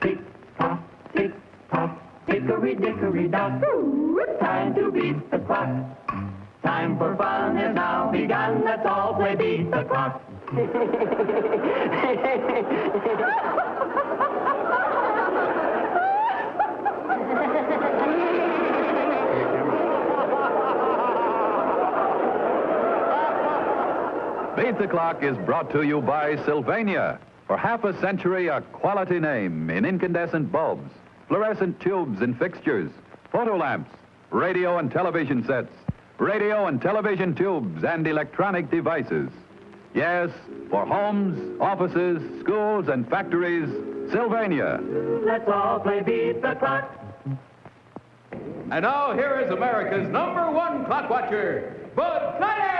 Tick-tock, tick-tock, hickory-dickory-dock. Time to beat the clock. Time for fun is now begun. Let's all play beat the clock. Beat the Clock is brought to you by Sylvania. For half a century, a quality name in incandescent bulbs, fluorescent tubes and fixtures, photo lamps, radio and television sets, radio and television tubes, and electronic devices. Yes, for homes, offices, schools, and factories, Sylvania. Let's all play beat the clock. And now here is America's #1 clock watcher, Bud Collyer!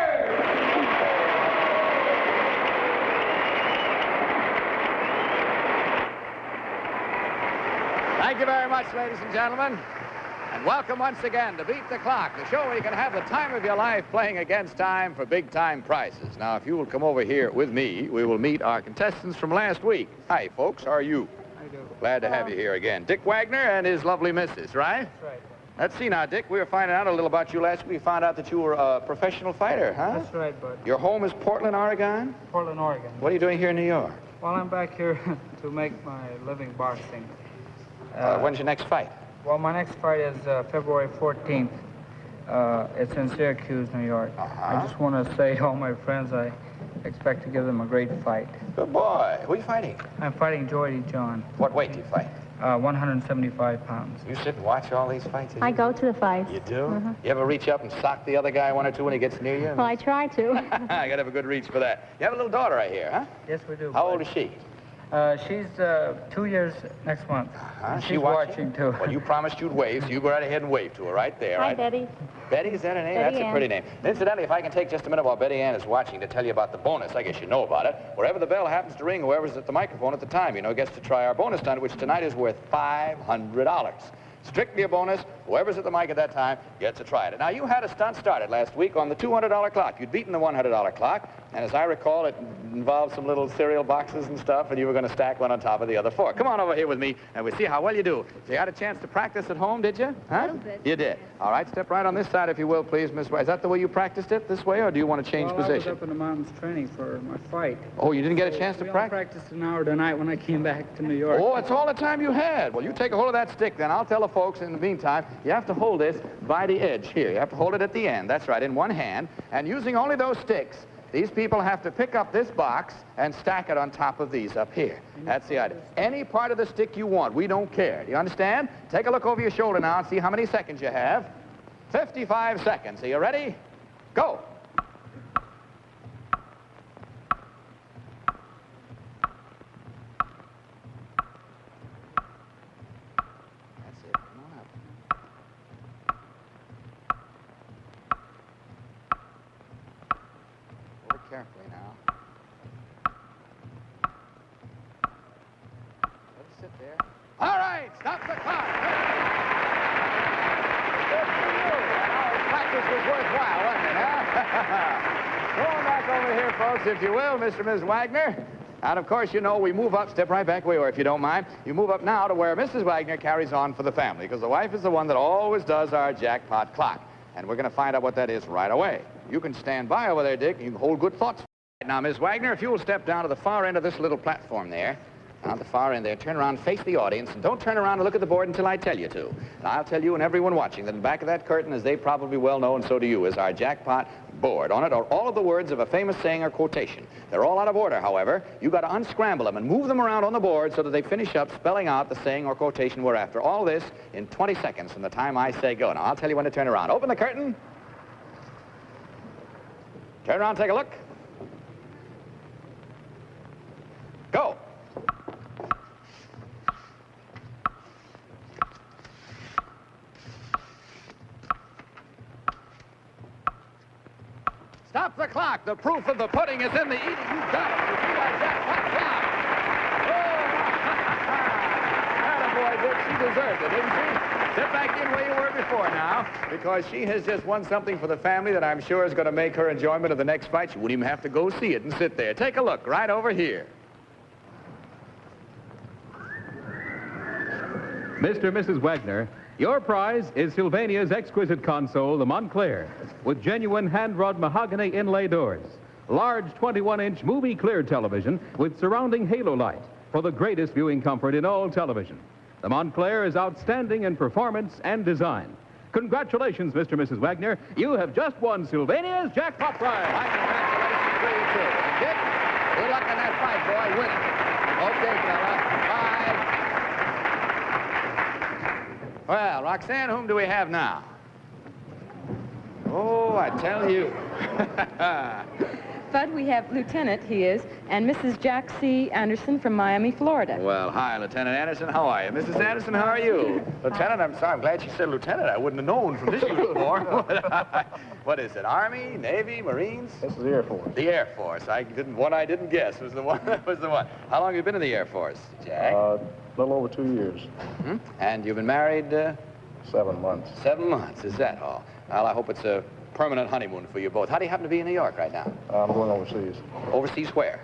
Thank you very much, ladies and gentlemen. And welcome once again to Beat the Clock, the show where you can have the time of your life playing against time for big-time prizes. Now, if you will come over here with me, we will meet our contestants from last week. Hi, folks. How are you? I do. Glad to have you here again. Dick Wagner and his lovely missus, right? That's right. Let's see now, Dick. We were finding out a little about you last week. We found out that you were a professional fighter, huh? That's right, Bud. Your home is Portland, Oregon? Portland, Oregon. What are you doing here in New York? Well, I'm back here to make my living boxing. When's your next fight? Well, my next fight is February 14th. It's in Syracuse, New York. I just want to say to all my friends, I expect to give them a great fight. Good boy. Who are you fighting? I'm fighting Geordie John, What weight do you fight? 175 pounds. You sit and watch all these fights? I go to the fights. You do? You ever reach up and sock the other guy one or two when he gets near you? Well, I try to. I gotta have a good reach for that. You have a little daughter right here, huh? Yes, we do. How Bud. old is she? She's 2 years next month. She She's watching, too. Well, you promised you'd wave, so you go right ahead and wave to her right there. Hi, right? Betty. Betty, is that her name? Betty That's a Ann. pretty name. Incidentally, if I can take just a minute while Betty Ann is watching to tell you about the bonus, I guess you know about it. Wherever the bell happens to ring, whoever's at the microphone at the time, gets to try our bonus stunt, which tonight is worth $500. Strictly a bonus. Whoever's at the mic at that time gets to try it. Now, you had a stunt started last week on the $200 clock. You'd beaten the $100 clock, and as I recall, it involved some little cereal boxes and stuff, and you were going to stack one on top of the other four. Come on over here with me, and we'll see how well you do. So you had a chance to practice at home, did you? Huh? A little bit. You did. All right, step right on this side, if you will, please, Miss White. Is that the way you practiced it, this way, or do you want to change Well, I was position? up in the mountains training for my fight. Oh, you didn't get a chance to We practice? only practiced an hour tonight when I came back to New York. Oh, that's all the time you had. Well, you take a hold of that stick, then. I'll tell the folks in the meantime, you have to hold this by the edge here. You have to hold it at the end. That's right, in one hand. And using only those sticks, these people have to pick up this box and stack it on top of these up here. That's the idea. Any part of the stick you want. We don't care. Do you understand? Take a look over your shoulder now and see how many seconds you have. 55 seconds. Are you ready? Go. Carefully now. Let it sit there. All right, stop the clock. Good for you. Our practice was worthwhile, wasn't it, huh? Go on back over here, folks, if you will, Mr. and Ms. Wagner. And, of course, we move up, step right back where you are, if you don't mind. You move up now to where Mrs. Wagner carries on for the family, because the wife is the one that always does our jackpot clock. And we're going to find out what that is right away. You can stand by over there, Dick, and you can hold good thoughts. Now, Miss Wagner, if you will step down to the far end of this little platform there, down the far end there, turn around, face the audience, and don't turn around and look at the board until I tell you to. And I'll tell you and everyone watching that in the back of that curtain, as they probably well know, and so do you, is our jackpot board. On it are all of the words of a famous saying or quotation. They're all out of order, however. You've got to unscramble them and move them around on the board so that they finish up spelling out the saying or quotation we're after. All this in 20 seconds from the time I say go. Now, I'll tell you when to turn around. Open the curtain. Turn around, take a look. Go. Stop the clock. The proof of the pudding is in the eating. You got it. You see that jackpot clock. Oh, attaboy, Dick. She deserved it, didn't she? Sit back in where you were before now, because she has just won something for the family that I'm sure is going to make her enjoyment of the next fight. She wouldn't even have to go see it and sit there. Take a look right over here. Mr. and Mrs. Wagner, your prize is Sylvania's exquisite console, the Montclair, with genuine hand-wrought mahogany inlay doors. Large 21-inch movie-clear television with surrounding halo light for the greatest viewing comfort in all television. The Montclair is outstanding in performance and design. Congratulations, Mr. and Mrs. Wagner. You have just won Sylvania's jackpot prize. My congratulations to you, too. And Dick, good luck on that fight, boy. Win it. Okay, fella. Bye. Well, Roxanne, whom do we have now? Oh, I tell you. Bud, we have Lieutenant, he is, and Mrs. Jack C. Anderson from Miami, Florida. Well, hi, Lieutenant Anderson. How are you? Mrs. Anderson, how are you? Lieutenant, I'm sorry. I'm glad you said Lieutenant. I wouldn't have known from this uniform. What is it, Army, Navy, Marines? This is the Air Force. The Air Force. One I didn't guess was the one. Was the one. How long have you been in the Air Force, Jack? A little over 2 years. Mm-hmm. And you've been married? 7 months. 7 months, is that all? Well, I hope it's a permanent honeymoon for you both. How do you happen to be in New York right now? I'm going overseas. Overseas where?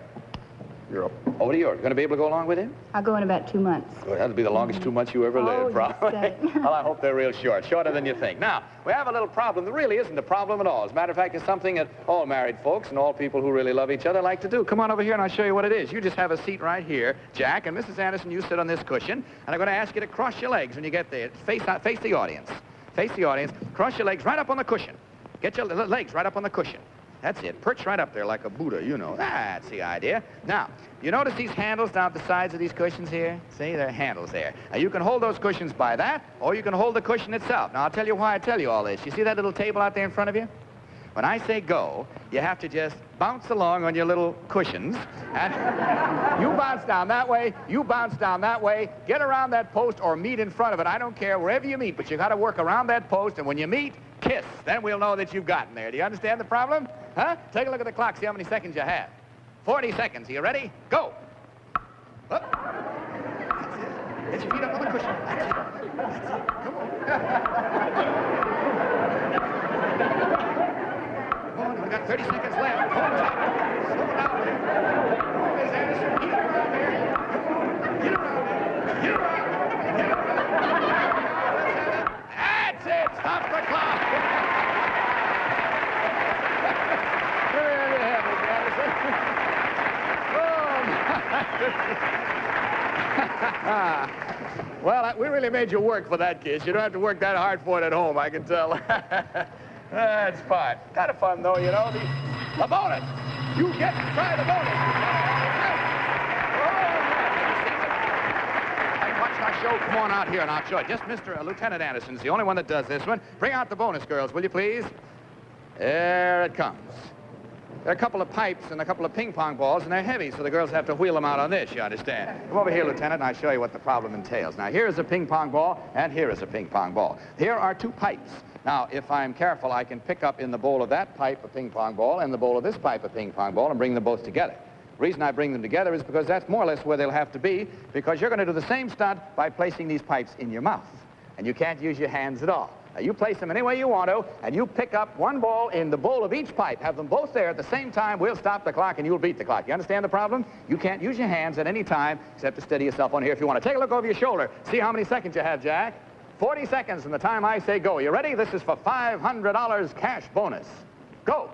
Europe. Over to Europe. You going to be able to go along with him? I'll go in about 2 months. Good. That'll be the longest 2 months you ever lived, probably. Well, I hope they're real short. Shorter than you think. Now, we have a little problem that really isn't a problem at all. As a matter of fact, it's something that all married folks and all people who really love each other like to do. Come on over here and I'll show you what it is. You just have a seat right here, Jack, and Mrs. Anderson, you sit on this cushion, and I'm going to ask you to cross your legs when you get there. Face the audience. Face the audience. Cross your legs right up on the cushion. Get your legs right up on the cushion. That's it. Perch right up there like a Buddha, you know. That's the idea. Now, you notice these handles down the sides of these cushions here? See, there are handles there. Now, you can hold those cushions by that, or you can hold the cushion itself. Now, I'll tell you why I tell you all this. You see that little table out there in front of you? When I say go, you have to just bounce along on your little cushions, and you bounce down that way, you bounce down that way, get around that post or meet in front of it. I don't care, wherever you meet, but you got to work around that post, and when you meet, kiss. Then we'll know that you've gotten there. Do you understand the problem? Huh? Take a look at the clock, see how many seconds you have. 40 seconds. Are you ready? Go. Up. That's it. Get your feet up on the cushion. That's it. That's it. Come on. We got 30 seconds left. Slow down there. Miss Anderson, get around there. Come on. Get around there. Get around. Get around. That's it. Stop the clock. There you have it, Anderson. Oh, well, we really made you work for that, kiss. You don't have to work that hard for it at home, I can tell. That's fine. Kind of fun, though, you know. The bonus. You get to try the bonus. Hey, watch my show. Come on out here and I'll show it. Just Mr. Lieutenant Anderson's the only one that does this one. Bring out the bonus, girls, will you please? There it comes. There are a couple of pipes and a couple of ping-pong balls, and they're heavy, so the girls have to wheel them out on this, you understand? Come over here, Lieutenant, and I'll show you what the problem entails. Now, here is a ping-pong ball, and here is a ping-pong ball. Here are two pipes. Now, if I'm careful, I can pick up in the bowl of that pipe a ping-pong ball and the bowl of this pipe a ping-pong ball and bring them both together. The reason I bring them together is because that's more or less where they'll have to be, because you're going to do the same stunt by placing these pipes in your mouth. And you can't use your hands at all. Now, you place them any way you want to, and you pick up one ball in the bowl of each pipe. Have them both there at the same time. We'll stop the clock, and you'll beat the clock. You understand the problem? You can't use your hands at any time except to steady yourself on here if you want to. Take a look over your shoulder. See how many seconds you have, Jack. 40 seconds from the time I say go. You ready? This is for $500 cash bonus. Go.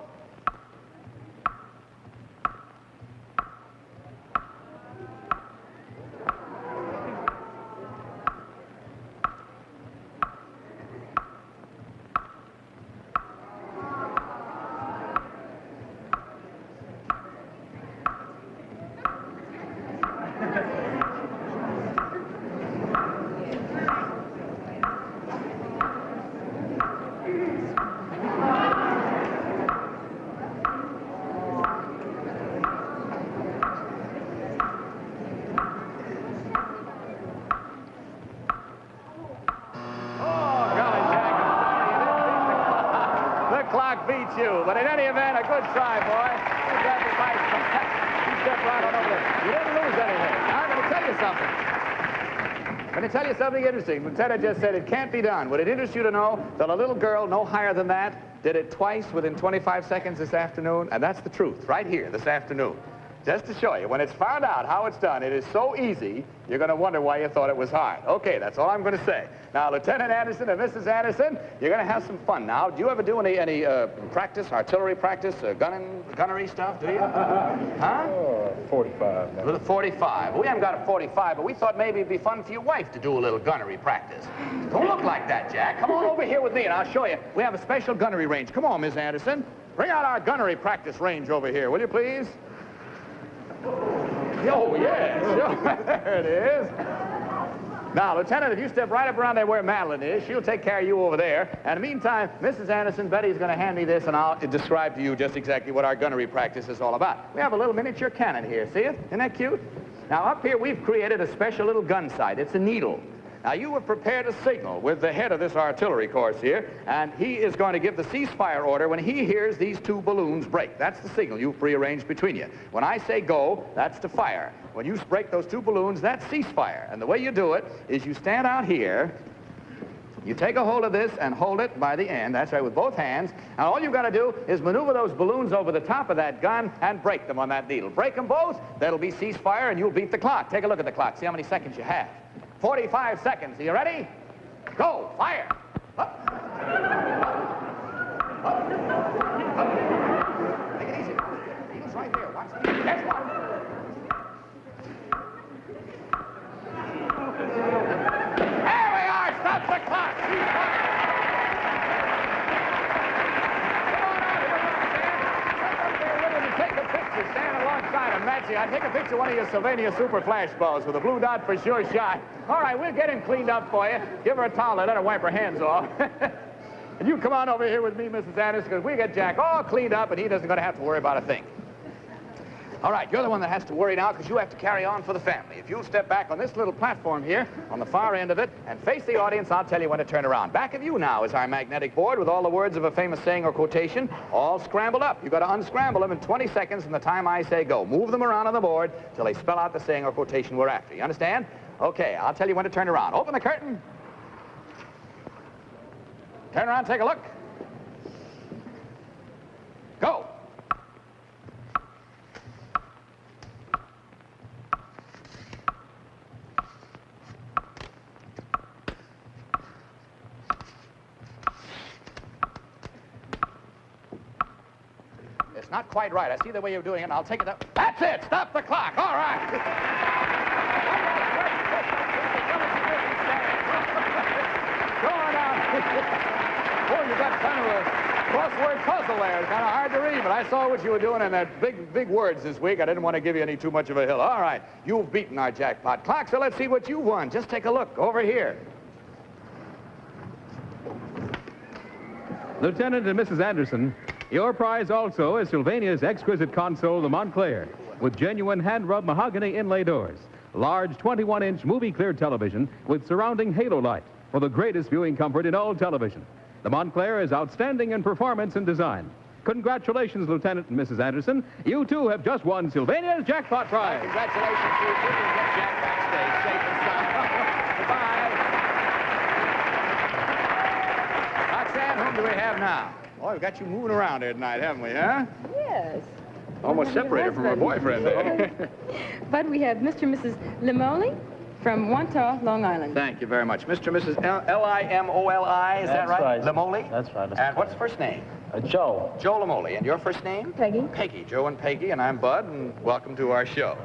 Beats you, but in any event, a good try, boy. You grabbed the pipe. You stepped right on over there. You didn't lose anything. Now, I'm going to tell you something. I'm going to tell you something interesting. Lieutenant just said it can't be done. Would it interest you to know that a little girl no higher than that did it twice within 25 seconds this afternoon? And that's the truth, right here, this afternoon. Just to show you, when it's found out how it's done, it is so easy, you're going to wonder why you thought it was hard. Okay, that's all I'm going to say. Now, Lieutenant Anderson and Mrs. Anderson, you're going to have some fun now. Do you ever do any practice, artillery practice, gunnery stuff, do you? Huh? 45 now. A little 45. Well, we haven't got a 45, but we thought maybe it'd be fun for your wife to do a little gunnery practice. Don't look like that, Jack. Come on over here with me, and I'll show you. We have a special gunnery range. Come on, Miss Anderson. Bring out our gunnery practice range over here, will you please? Oh, yes. There it is. Now, Lieutenant, if you step right up around there where Madeline is, she'll take care of you over there. And in the meantime, Mrs. Anderson, Betty's going to hand me this, and I'll describe to you just exactly what our gunnery practice is all about. We have a little miniature cannon here. See it? Isn't that cute? Now, up here, we've created a special little gun sight. It's a needle. Now, you have prepared a signal with the head of this artillery course here, and he is going to give the ceasefire order when he hears these two balloons break. That's the signal you've prearranged between you. When I say go, that's to fire. When you break those two balloons, that's ceasefire. And the way you do it is you stand out here, you take a hold of this and hold it by the end. That's right, with both hands. And all you've got to do is maneuver those balloons over the top of that gun and break them on that needle. Break them both, that'll be ceasefire, and you'll beat the clock. Take a look at the clock. See how many seconds you have. 45 seconds. Are you ready? Go. Fire. Up. Up. Up. Take it easy. Needle's right there. Watch the needle. There's one. There we are. Stop the clock. Take a picture. Stand alongside him. Match you. I take a picture of one of your Sylvania Super Flash balls with a blue dot for sure shot. All right, we'll get him cleaned up for you. Give her a towel and let her wipe her hands off. And you come on over here with me, Mrs. Anderson, because we get Jack all cleaned up, and he doesn't going to have to worry about a thing. All right, you're the one that has to worry now, because you have to carry on for the family. If you'll step back on this little platform here, on the far end of it, and face the audience, I'll tell you when to turn around. Back of you now is our magnetic board with all the words of a famous saying or quotation, all scrambled up. You've got to unscramble them in 20 seconds from the time I say go. Move them around on the board till they spell out the saying or quotation we're after. You understand? Okay, I'll tell you when to turn around. Open the curtain. Turn around, take a look. Go. It's not quite right. I see the way you're doing it, and I'll take it up. That's it! Stop the clock! All right! Go on now. Boy, you got kind of a crossword puzzle there. It's kind of hard to read, but I saw what you were doing in that big words this week. I didn't want to give you any too much of a hill. All right, you've beaten our jackpot clock, so let's see what you won. Just take a look over here. Lieutenant and Mrs. Anderson, your prize also is Sylvania's exquisite console, the Montclair, with genuine hand-rubbed mahogany inlay doors, large 21-inch movie-clear television with surrounding halo light for the greatest viewing comfort in all television. The Montclair is outstanding in performance and design. Congratulations, Lieutenant and Mrs. Anderson. You, too, have just won Sylvania's Jackpot Prize. Congratulations to you, too. We'll get Jack backstage safe and sound. Goodbye. Roxanne, whom do we have now? Oh, we've got you moving around here tonight, haven't we, huh? Yes. Almost separated from her boyfriend there. But we have Mr. and Mrs. Limoli from Wantagh, Long Island. Thank you very much. Mr. and Mrs. L-I-M-O-L-I, is that right? Right. Limoli? That's right. And what's the first name? Joe. Joe Limoli. And your first name? Peggy. Peggy. Joe and Peggy, and I'm Bud, and welcome to our show.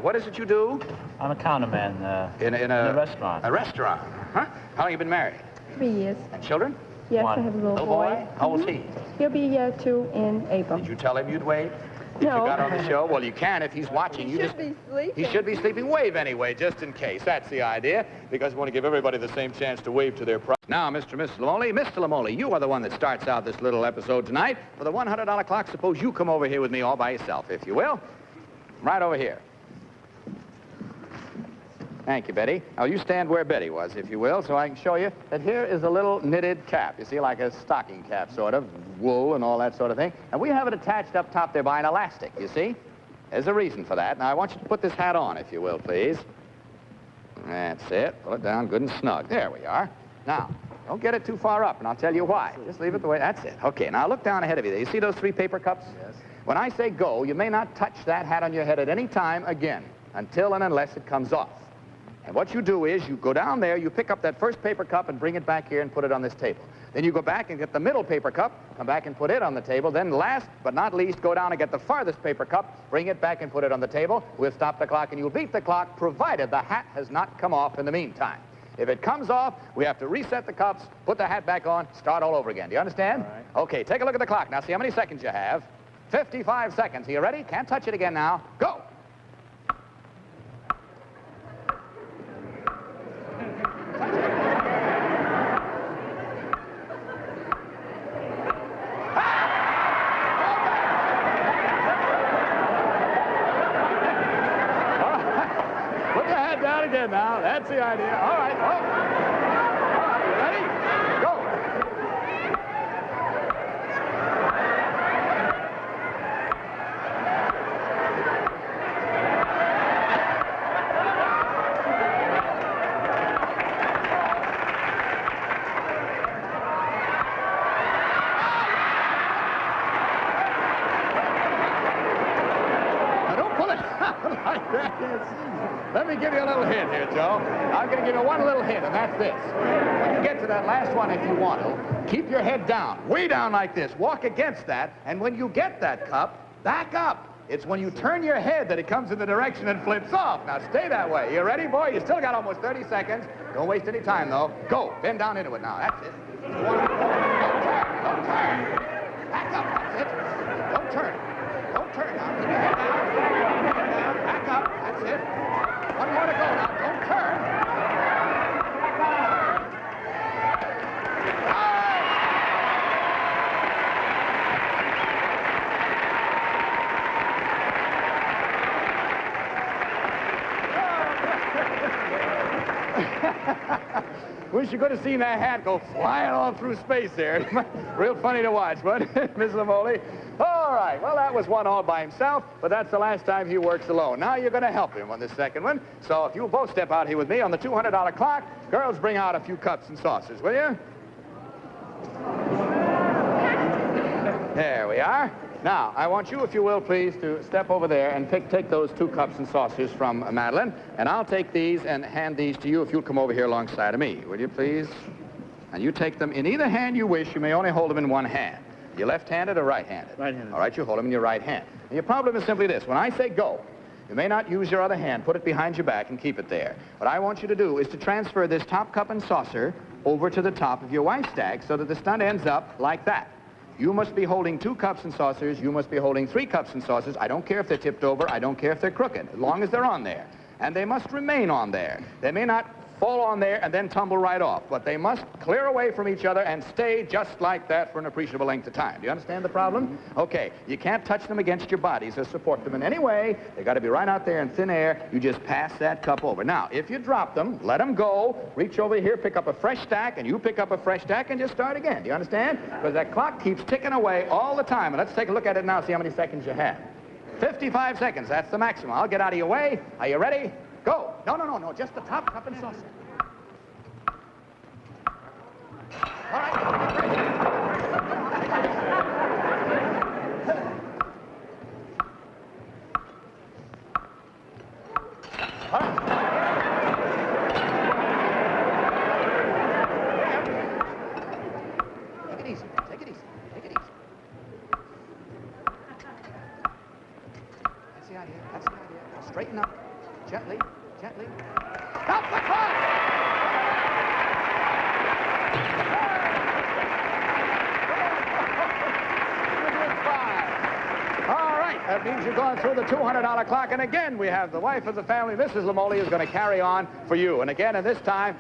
What is it you do? I'm a counterman in a restaurant. A restaurant. Huh? How long have you been married? 3 years. And children? Yes, One. I have a little Little boy. boy? How old's he? He'll be 2 in April. Did you tell him you'd wave? If No. you got on the show? Well, you can if he's watching. He should be sleeping. He should be sleeping. Wave anyway, just in case. That's the idea, because we want to give everybody the same chance to wave to their prize. Now, Mr. and Mrs. Limoli. Mr. Limoli, you are the one that starts out this little episode tonight. For the $100 clock, suppose you come over here with me all by yourself, if you will. Right over here. Thank you, Betty. Now, you stand where Betty was, if you will, so I can show you that here is a little knitted cap. You see, like a stocking cap, sort of, wool and all that sort of thing. And we have it attached up top there by an elastic, you see? There's a reason for that. Now, I want you to put this hat on, if you will, please. That's it. Pull it down good and snug. There we are. Now, don't get it too far up, and I'll tell you why. Just leave it the way... That's it. Okay, now look down ahead of you there. You see those 3 paper cups? Yes. When I say go, you may not touch that hat on your head at any time again, until and unless it comes off. And what you do is you go down there, you pick up that first paper cup and bring it back here and put it on this table. Then you go back and get the middle paper cup, come back and put it on the table. Then last but not least, go down and get the farthest paper cup, bring it back and put it on the table. We'll stop the clock and you'll beat the clock, provided the hat has not come off in the meantime. If it comes off, we have to reset the cups, put the hat back on, start all over again. Do you understand? All right. Okay, take a look at the clock. Now see how many seconds you have. 55 seconds. Are you ready? Can't touch it again now. Go. Again now. That's the idea. All right. Oh. All right. You ready? Go. Now don't pull it out like that. Let me give you a little hint here, Joe. I'm going to give you one little hint, and that's this. When you get to that last one, if you want to, keep your head down, way down like this. Walk against that, and when you get that cup, back up. It's when you turn your head that it comes in the direction and flips off. Now, stay that way. You ready, boy? You still got almost 30 seconds. Don't waste any time, though. Go. Bend down into it now. That's it. Don't turn. Don't turn. Back up. That's it. Don't turn. Don't turn now. Keep your head down. Keep your head down. Back up. That's it. One more to go now. Don't turn. Wish you could have seen that hat go flying all through space there. Real funny to watch, but Miss Lamoli. All right, well, that was one all by himself, but that's the last time he works alone. Now you're going to help him on this second one. So if you'll both step out here with me on the $200 clock, girls, bring out a few cups and saucers, will you? There we are. Now, I want you, if you will, please, to step over there and take those 2 cups and saucers from Madeline, and I'll take these and hand these to you if you'll come over here alongside of me, will you, please? And you take them in either hand you wish. You may only hold them in one hand. You left-handed or right-handed? Right-handed. All right, you hold them in your right hand. And your problem is simply this. When I say go, you may not use your other hand. Put it behind your back and keep it there. What I want you to do is to transfer this top cup and saucer over to the top of your wife's stack so that the stunt ends up like that. You must be holding 2 cups and saucers. You must be holding 3 cups and saucers. I don't care if they're tipped over. I don't care if they're crooked, as long as they're on there. And they must remain on there. They may not fall on there and then tumble right off, but they must clear away from each other and stay just like that for an appreciable length of time. Do you understand the problem? Okay, you can't touch them against your bodies or support them in any way. They got to be right out there in thin air. You just pass that cup over. Now, if you drop them, let them go. Reach over here, pick up a fresh stack, and you pick up a fresh stack and just start again. Do you understand? Because that clock keeps ticking away all the time. And let's take a look at it now, see how many seconds you have. 55 seconds, that's the maximum. I'll get out of your way. Are you ready? Go. No, just the top cup and saucer. All right. All right. Take it easy. Take it easy. Take it easy. That's the idea. That's the idea. Now straighten up. Gently. Gently. Stop the clock! All right, that means you've gone through the $200 clock, and again, we have the wife of the family, Mrs. Lamoli, is going to carry on for you. And again, and this time,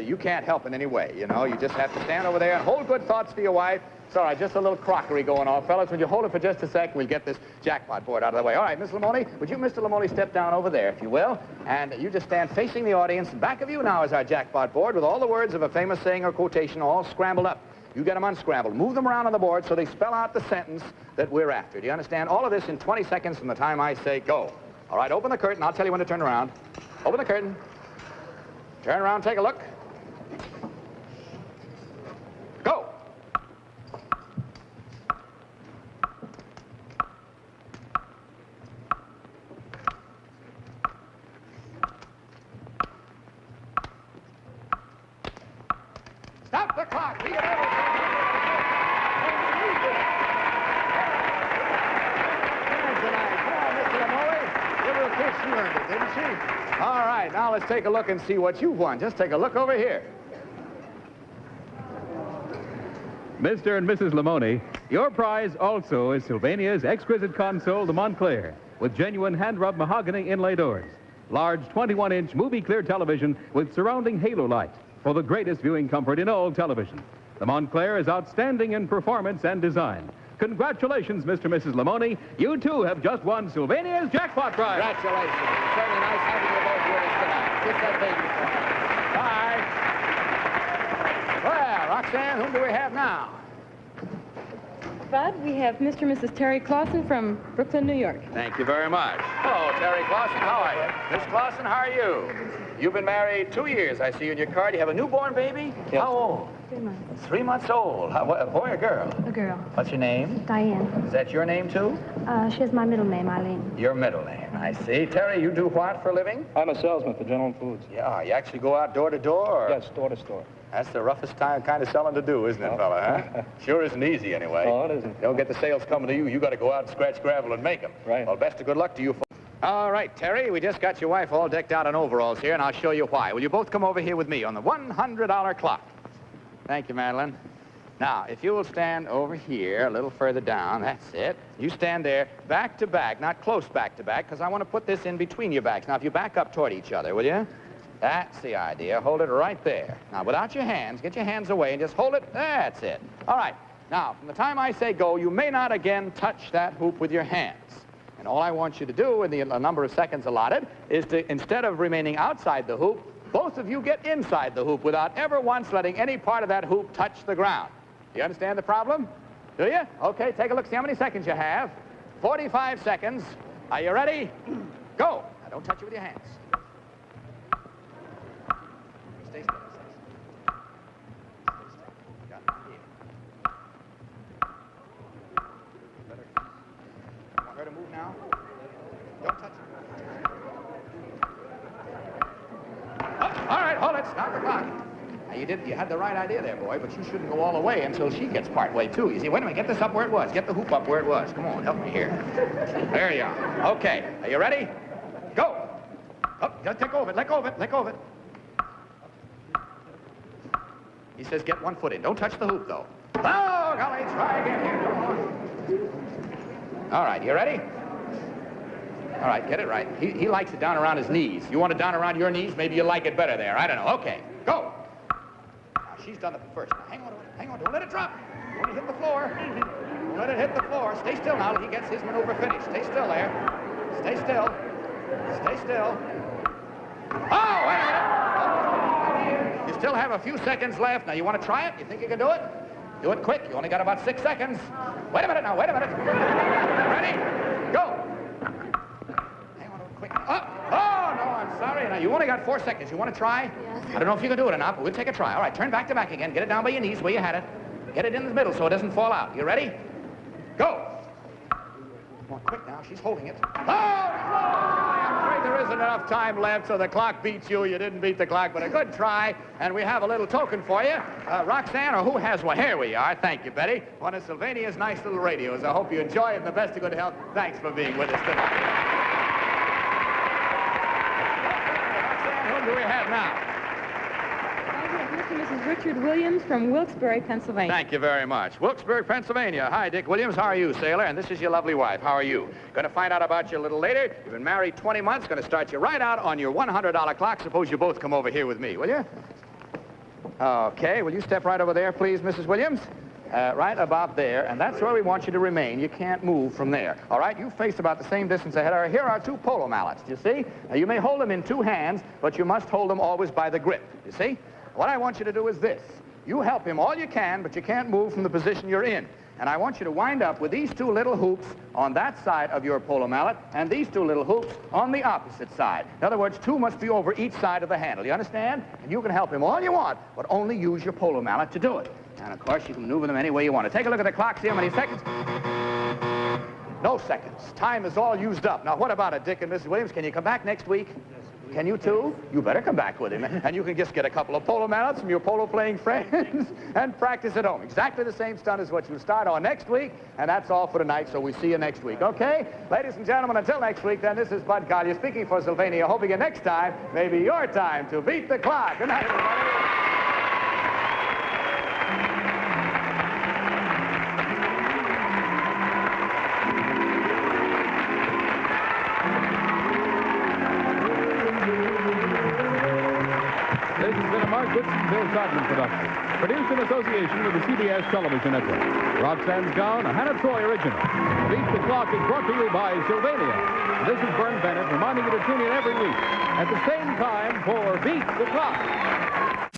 you can't help in any way, you know. You just have to stand over there and hold good thoughts for your wife. It's all right, just a little crockery going on. Fellas, would you hold it for just a sec? We'll get this jackpot board out of the way. All right, Miss Lamoli, would you, Mr. Lamoli, step down over there, if you will? And you just stand facing the audience. Back of you now is our jackpot board with all the words of a famous saying or quotation all scrambled up. You get them unscrambled. Move them around on the board so they spell out the sentence that we're after. Do you understand? All of this in 20 seconds from the time I say go. All right, open the curtain. I'll tell you when to turn around. Open the curtain. Turn around, take a look. Go. kid, she earned it, didn't she? All right, now let's take a look and see what you've won. Just take a look over here. Mr. and Mrs. Lamoni, your prize also is Sylvania's exquisite console, the Montclair, with genuine hand-rubbed mahogany inlay doors. Large 21-inch movie-clear television with surrounding halo light for the greatest viewing comfort in all television. The Montclair is outstanding in performance and design. Congratulations, Mr. and Mrs. Lamoni. You, too, have just won Sylvania's jackpot prize. Congratulations. It's certainly nice having you both with us tonight. Kiss that baby for me. Bye. Well, Roxanne, whom do we have now? Bud, we have Mr. and Mrs. Terry Clausen from Brooklyn, New York. Thank you very much. Hello, Terry Clausen. How are you? Miss Clausen, how are you? You've been married 2 years, I see in your card. You have a newborn baby? Yes. How old? 3 months. 3 months old. A boy or girl? A girl. What's your name? Diane. Is that your name, too? She has my middle name, Eileen. Your middle name, I see. Terry, you do what for a living? I'm a salesman for General Foods. Yeah, you actually go out door to door? Or? Yes, store to store. That's the roughest kind of selling to do, isn't it, fella, huh? Sure isn't easy, anyway. Oh, it isn't. Don't get the sales coming to you. You got to go out and scratch gravel and make them. Right. Well, best of good luck to you. All right, Terry, we just got your wife all decked out in overalls here, and I'll show you why. Will you both come over here with me on the $100 clock? Thank you, Madeline. Now, if you will stand over here a little further down, that's it. You stand there back to back, not close back to back, because I want to put this in between your backs. Now, if you back up toward each other, will you? That's the idea. Hold it right there. Now, without your hands, get your hands away and just hold it. That's it. All right. Now, from the time I say go, you may not again touch that hoop with your hands. And all I want you to do in the number of seconds allotted is to, instead of remaining outside the hoop, both of you get inside the hoop without ever once letting any part of that hoop touch the ground. Do you understand the problem? Do you? Okay, take a look. See how many seconds you have. 45 seconds. Are you ready? Go. Now, don't touch it with your hands. Stay still. Stay still. Got it. Here. Better. You want her to move now? Don't touch it. Oh, all right, hold it. Stop the clock. Now, you had the right idea there, boy, but you shouldn't go all the way until she gets part way, too. You see, wait a minute, get this up where it was. Get the hoop up where it was. Come on, help me here. There you are. Okay, are you ready? Go. Up, just let go of it, let go of it, let go of it. He says get one foot in. Don't touch the hoop, though. Oh, golly, try again here. Come on. All right, you ready? All right, get it right. He likes it down around his knees. You want it down around your knees? Maybe you like it better there. I don't know. Okay, go. Now, she's done it first. Now, hang on to it. Hang on. Don't let it drop. Don't let it hit the floor. Don't let it hit the floor. Stay still now till he gets his maneuver finished. Stay still there. Stay still. Stay still. Oh, wait a minute. You still have a few seconds left. Now, you want to try it? You think you can do it? Do it quick. You only got about 6 seconds. Wait a minute now. Wait a minute. Ready? Go. Hang on to it quick. Oh, no, I'm sorry. Now, you only got 4 seconds. You want to try? Yes. I don't know if you can do it or not, but we'll take a try. All right, turn back to back again. Get it down by your knees where you had it. Get it in the middle so it doesn't fall out. You ready? Go. Come on, quick now. She's holding it. Oh, I'm afraid there isn't enough time left, so the clock beats you. You didn't beat the clock, but a good try. And we have a little token for you. Roxanne, or who has one? Here we are. Thank you, Betty. One of Sylvania's nice little radios. I hope you enjoy it and the best of good health. Thanks for being with us tonight. Roxanne, whom do we have now? Mr. and Mrs. Richard Williams from Wilkes-Barre, Pennsylvania. Thank you very much. Wilkes-Barre, Pennsylvania. Hi, Dick Williams. How are you, sailor? And this is your lovely wife. How are you? Going to find out about you a little later. You've been married 20 months. Going to start you right out on your $100 clock. Suppose you both come over here with me, will you? Okay. Will you step right over there, please, Mrs. Williams? Right about there, and that's where we want you to remain. You can't move from there. All right, you face about the same distance ahead. Here are 2 polo mallets, do you see? Now, you may hold them in 2 hands, but you must hold them always by the grip, you see? What I want you to do is this. You help him all you can, but you can't move from the position you're in. And I want you to wind up with these 2 little hoops on that side of your polo mallet, and these 2 little hoops on the opposite side. In other words, 2 must be over each side of the handle. You understand? And you can help him all you want, but only use your polo mallet to do it. And, of course, you can maneuver them any way you want to. Take a look at the clock, see how many seconds. No seconds. Time is all used up. Now, what about it, Dick and Mrs. Williams? Can you come back next week? Can you, too? You better come back with him. And you can just get a couple of polo mallets from your polo-playing friends and practice at home. Exactly the same stunt as what you start on next week. And that's all for tonight, so we see you next week, okay? Ladies and gentlemen, until next week, then, this is Bud Collyer speaking for Sylvania, hoping that next time may be your time to beat the clock. Good night, everybody. This has been a Mark Whitson, Bill Todman production. Produced in association with the CBS Television Network. Roxanne's Gown, a Hannah Troy original. Beat the Clock is brought to you by Sylvania. This is Vern Bennett reminding you to tune in every week at the same time for Beat the Clock.